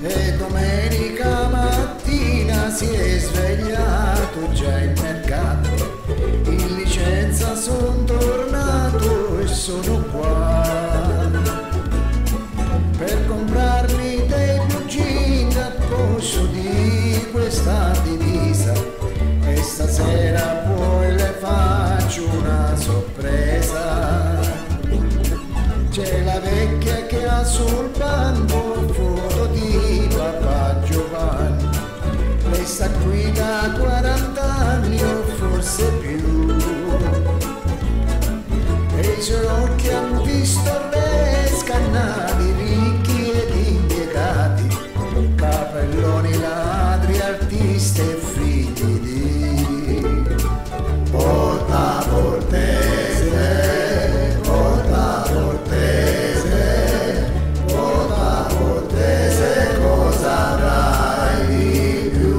E domenica mattina si è svegliato già il mercato, in licenza son tornato e sono qua per comprarmi dei blue jeans a posto di questa divisa, e stasera poi le faccio una sorpresa. C'è la vecchia che ha sul banco foto di papà Giovanni, lei sta qui da 40 anni o forse più, e i suoi occhi hanno visto re scannati, ricchi ed impiegati, capelloni ladri, artisti e figli di Porta Portese, Porta Portese, Porta Portese, cosa avrai di più?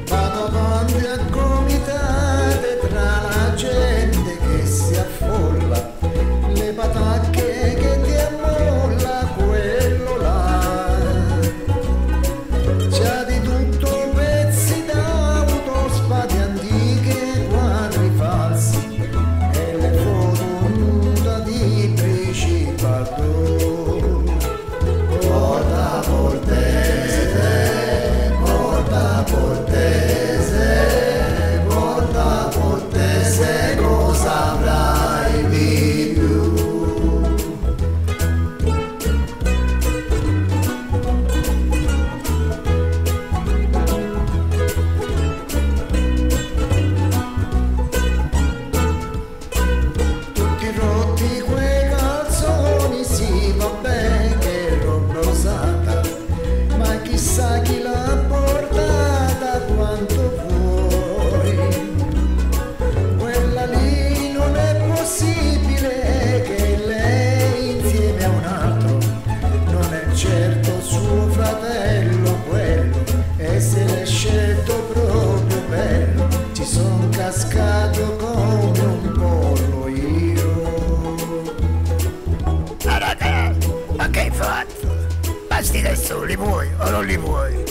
Vado avanti a gomitate tra la gente che si affolla, le patacche che ti ammolla quello là. C'ha di tutto, pezzi d'auto, spade antiche, quadri falsi e le foto nuda di Principato. Porta Portese, Porta Portese, Porta Portese, cosa avrai di più? Tutti rotti quei calzoni, sì vabbè che roba usata, ma chissà chi l'ha portata, quanto vuoi. Quella lì non è possibile che lei insieme a un altro, non è certo suo fratello quello, e se l'è scelto proprio bello, ci son cascato come un pollo io. Ah raga, ma che hai fatto? Ma sti adesso li vuoi o non li vuoi?